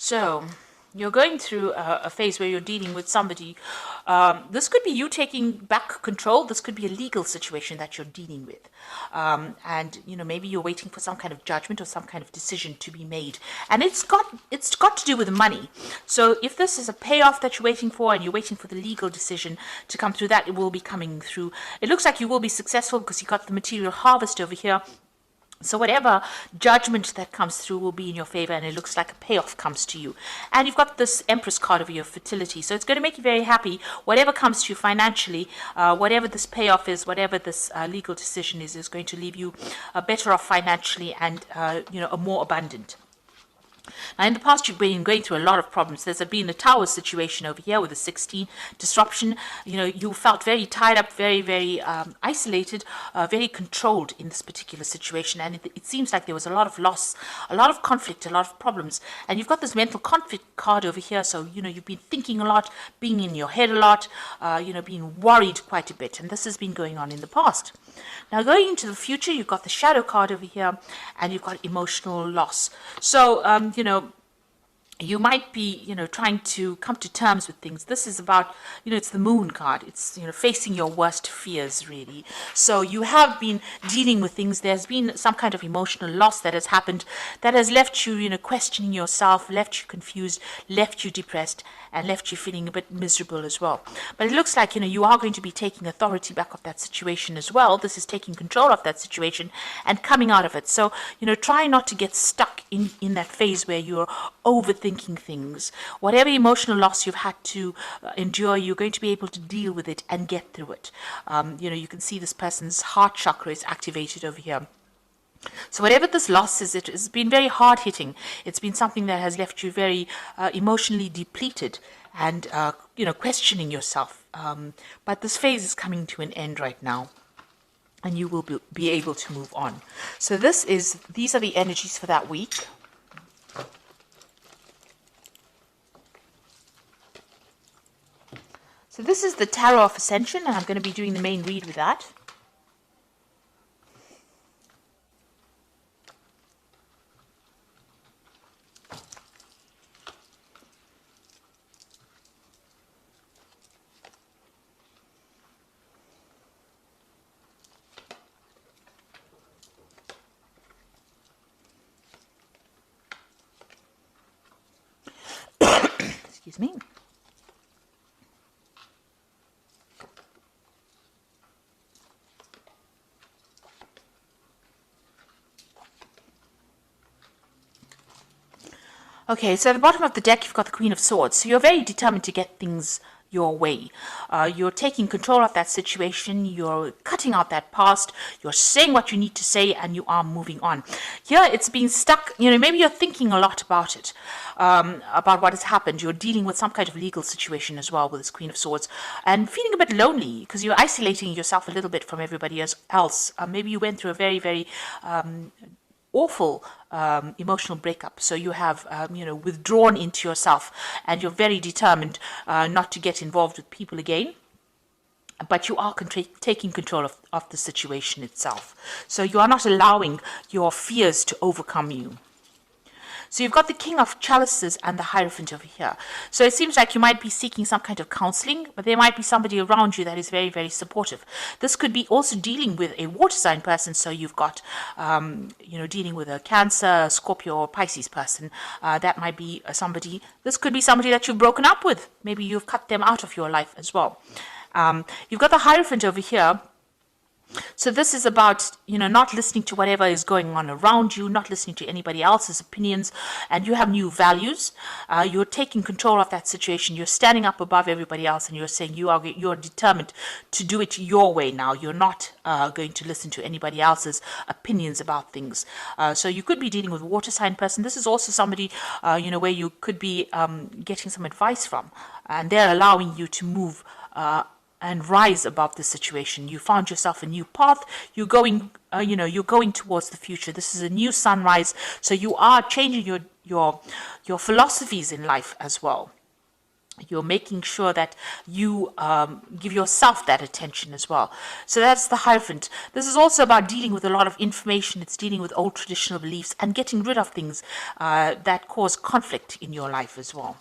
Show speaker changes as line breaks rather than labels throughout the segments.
So you're going through a phase where you're dealing with somebody. This could be you taking back control. This could be a legal situation that you're dealing with. And maybe you're waiting for some kind of judgment or some kind of decision to be made. And it's got to do with money. So if this is a payoff that you're waiting for and you're waiting for the legal decision to come through, that it will be coming through. It looks like you will be successful because you got the material harvest over here. So whatever judgment that comes through will be in your favor, and it looks like a payoff comes to you. And you've got this Empress card over your fertility, so it's going to make you very happy. Whatever comes to you financially, whatever this payoff is, whatever this legal decision is going to leave you better off financially and a more abundant. Now, in the past, you've been going through a lot of problems. There's been a tower situation over here with a 16 disruption. You felt very tied up, very, very isolated, very controlled in this particular situation. And it seems like there was a lot of loss, a lot of conflict, a lot of problems. And you've got this mental conflict card over here. So, you've been thinking a lot, being in your head a lot, being worried quite a bit. And this has been going on in the past. Now, going into the future, you've got the shadow card over here, and you've got emotional loss. So, you might be, trying to come to terms with things. This is about, it's the moon card. It's, facing your worst fears, really. So you have been dealing with things. There's been some kind of emotional loss that has happened that has left you, questioning yourself, left you confused, left you depressed, and left you feeling a bit miserable as well. But it looks like, you are going to be taking authority back of that situation as well. This is taking control of that situation and coming out of it. So, try not to get stuck in that phase where you're overthinking things. Whatever emotional loss you've had to endure, you're going to be able to deal with it and get through it. You can see this person's heart chakra is activated over here. So whatever this loss is, it has been very hard-hitting. It's been something that has left you very emotionally depleted and, questioning yourself. But this phase is coming to an end right now, and you will be able to move on. So these are the energies for that week. So this is the Tarot of Ascension, and I'm going to be doing the main read with that. Excuse me. Okay, so at the bottom of the deck, you've got the Queen of Swords. So you're very determined to get things your way. You're taking control of that situation. You're cutting out that past. You're saying what you need to say, and you are moving on. Here, it's being stuck. Maybe you're thinking a lot about it, about what has happened. You're dealing with some kind of legal situation as well with this Queen of Swords, and feeling a bit lonely because you're isolating yourself a little bit from everybody else. Maybe you went through a very, very awful emotional breakup. So you have, withdrawn into yourself, and you're very determined not to get involved with people again. But you are taking control of the situation itself. So you are not allowing your fears to overcome you. So you've got the King of Chalices and the Hierophant over here. So it seems like you might be seeking some kind of counseling, but there might be somebody around you that is very, very supportive. This could be also dealing with a water sign person. So you've got, dealing with a Cancer, Scorpio, or Pisces person. That might be somebody. This could be somebody that you've broken up with. Maybe you've cut them out of your life as well. You've got the Hierophant over here. So this is about, not listening to whatever is going on around you, not listening to anybody else's opinions, and you have new values. You're taking control of that situation. You're standing up above everybody else, and you're saying you're determined to do it your way now. You're not going to listen to anybody else's opinions about things. So you could be dealing with a water sign person. This is also somebody, where you could be getting some advice from, and they're allowing you to move and rise above the situation. You found yourself a new path. You're going, you're going towards the future. This is a new sunrise. So you are changing your philosophies in life as well. You're making sure that you give yourself that attention as well. So that's the Hierophant. This is also about dealing with a lot of information. It's dealing with old traditional beliefs and getting rid of things that cause conflict in your life as well.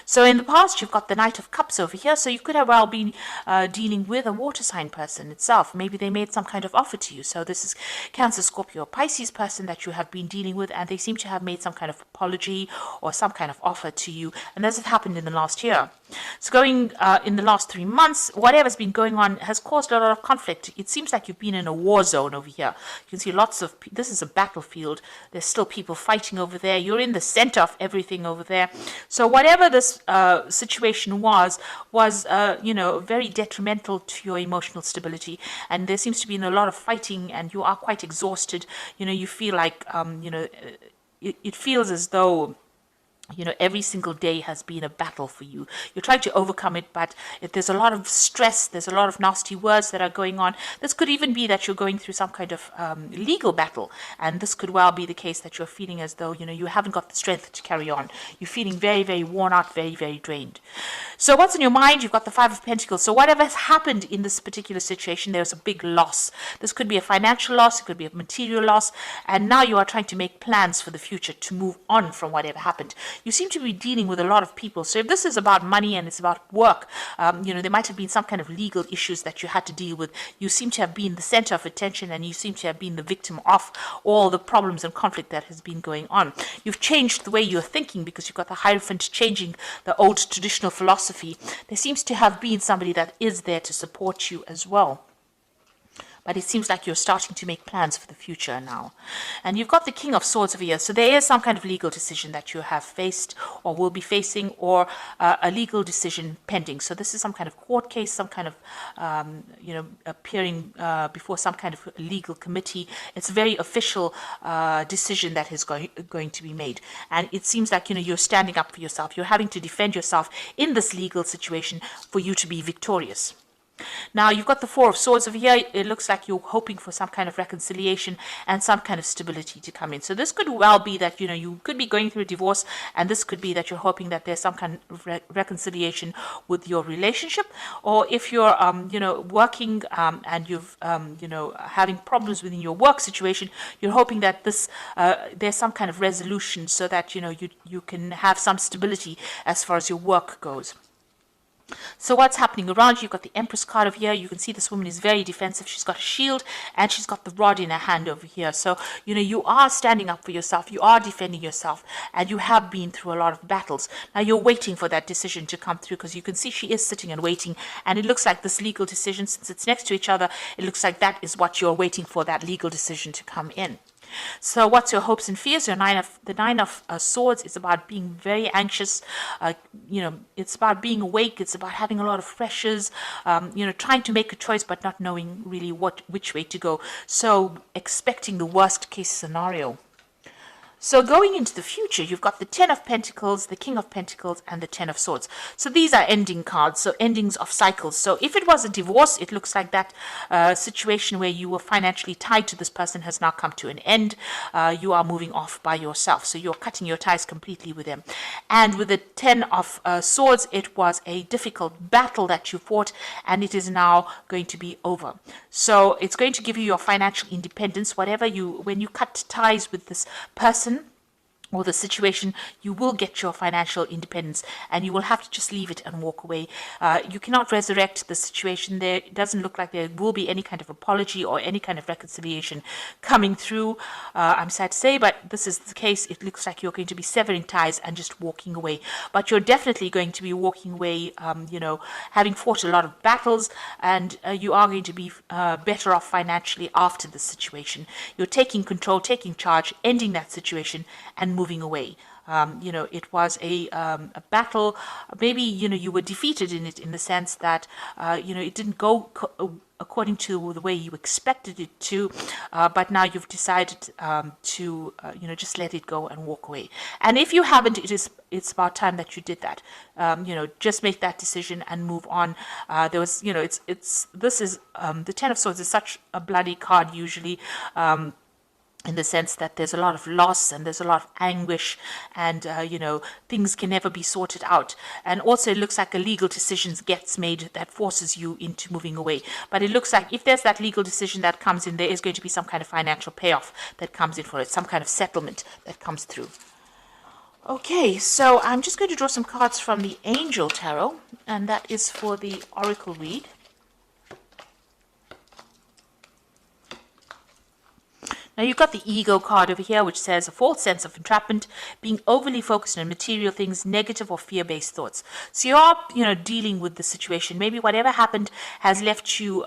So in the past, you've got the Knight of Cups over here. So you could have well been dealing with a water sign person itself. Maybe they made some kind of offer to you. So this is Cancer, Scorpio, Pisces person that you have been dealing with, and they seem to have made some kind of apology or some kind of offer to you. And this has happened in the last year. So going in the last 3 months, whatever's been going on has caused a lot of conflict. It seems like you've been in a war zone over here. You can see lots of, this is a battlefield. There's still people fighting over there. You're in the center of everything over there. So whatever this situation was very detrimental to your emotional stability. And there seems to be a lot of fighting, and you are quite exhausted. You feel like, it feels as though every single day has been a battle for you. You're trying to overcome it, but there's a lot of stress, there's a lot of nasty words that are going on. This could even be that you're going through some kind of legal battle, and this could well be the case that you're feeling as though, you haven't got the strength to carry on. You're feeling very, very worn out, very, very drained. So what's in your mind? You've got the Five of Pentacles. So whatever has happened in this particular situation, there's a big loss. This could be a financial loss, it could be a material loss, and now you are trying to make plans for the future to move on from whatever happened. You seem to be dealing with a lot of people. So if this is about money and it's about work, there might have been some kind of legal issues that you had to deal with. You seem to have been the center of attention, and you seem to have been the victim of all the problems and conflict that has been going on. You've changed the way you're thinking because you've got the Hierophant changing the old traditional philosophy. There seems to have been somebody that is there to support you as well. But it seems like you're starting to make plans for the future now. And you've got the King of Swords over here. So there is some kind of legal decision that you have faced or will be facing, or a legal decision pending. So this is some kind of court case, some kind of, appearing before some kind of legal committee. It's a very official decision that is going to be made. And it seems like, you're standing up for yourself. You're having to defend yourself in this legal situation for you to be victorious. Now, you've got the Four of Swords over here. It looks like you're hoping for some kind of reconciliation and some kind of stability to come in. So this could well be that, you could be going through a divorce, and this could be that you're hoping that there's some kind of reconciliation with your relationship. Or if you're, working and you've, having problems within your work situation, you're hoping that there's some kind of resolution so that, you can have some stability as far as your work goes. So what's happening around you? You've got the Empress card over here. You can see this woman is very defensive. She's got a shield and she's got the rod in her hand over here. So, you are standing up for yourself. You are defending yourself, and you have been through a lot of battles. Now you're waiting for that decision to come through, because you can see she is sitting and waiting. And it looks like this legal decision, since it's next to each other, it looks like that is what you're waiting for, that legal decision to come in. So what's your hopes and fears? The Nine of Swords is about being very anxious. It's about being awake. It's about having a lot of pressures, trying to make a choice but not knowing really which way to go. So expecting the worst case scenario. So going into the future, you've got the Ten of Pentacles, the King of Pentacles, and the Ten of Swords. So these are ending cards, so endings of cycles. So if it was a divorce, it looks like that situation where you were financially tied to this person has now come to an end. You are moving off by yourself. So you're cutting your ties completely with them. And with the Ten of Swords, it was a difficult battle that you fought, and it is now going to be over. So it's going to give you your financial independence. When you cut ties with this person or the situation, you will get your financial independence, and you will have to just leave it and walk away. You cannot resurrect the situation there. It doesn't look like there will be any kind of apology or any kind of reconciliation coming through. I'm sad to say, but this is the case. It looks like you're going to be severing ties and just walking away. But you're definitely going to be walking away, having fought a lot of battles, and you are going to be better off financially after this situation. You're taking control, taking charge, ending that situation, and moving away. It was a battle. Maybe, you were defeated in it, in the sense that, it didn't go according to the way you expected it to, but now you've decided to, just let it go and walk away. And if you haven't, it's about time that you did that. Just make that decision and move on. The Ten of Swords is such a bloody card usually. in the sense that there's a lot of loss and there's a lot of anguish, and things can never be sorted out. And also it looks like a legal decision gets made that forces you into moving away. But it looks like if there's that legal decision that comes in, there is going to be some kind of financial payoff that comes in for it, some kind of settlement that comes through. Okay, so I'm just going to draw some cards from the Angel Tarot, and that is for the Oracle read. Now you've got the ego card over here, which says a false sense of entrapment, being overly focused on material things, negative or fear-based thoughts. So you are, dealing with the situation. Maybe whatever happened has left you,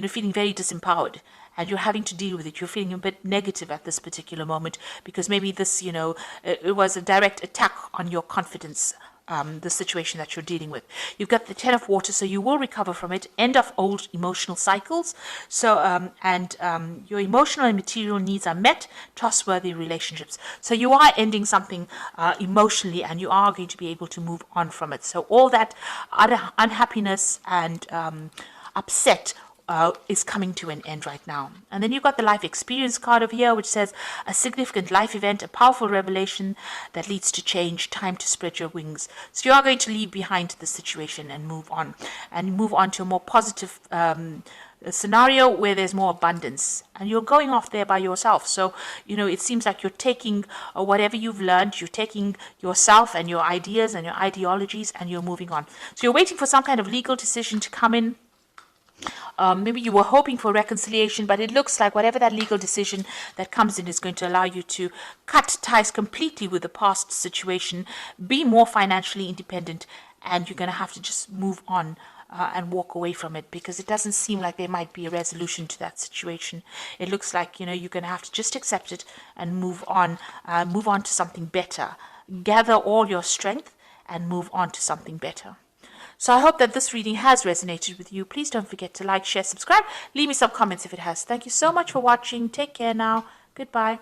feeling very disempowered, and you're having to deal with it. You're feeling a bit negative at this particular moment because maybe this, it was a direct attack on your confidence. The situation that you're dealing with. You've got the Ten of Water, so you will recover from it. End of old emotional cycles. So, your emotional and material needs are met. Trustworthy relationships. So you are ending something emotionally, and you are going to be able to move on from it. So all that unhappiness and upset is coming to an end right now. And then you've got the life experience card over here, which says a significant life event, a powerful revelation that leads to change, time to spread your wings. So you are going to leave behind the situation and move on to a more positive scenario where there's more abundance, and you're going off there by yourself. So it seems like you're taking whatever you've learned, you're taking yourself and your ideas and your ideologies, and you're moving on. So you're waiting for some kind of legal decision to come in. Maybe you were hoping for reconciliation, but it looks like whatever that legal decision that comes in is going to allow you to cut ties completely with the past situation, be more financially independent, and you're going to have to just move on and walk away from it, because it doesn't seem like there might be a resolution to that situation. It looks like you're going to have to just accept it and move on to something better. Gather all your strength and move on to something better. So I hope that this reading has resonated with you. Please don't forget to like, share, subscribe. Leave me some comments if it has. Thank you so much for watching. Take care now. Goodbye.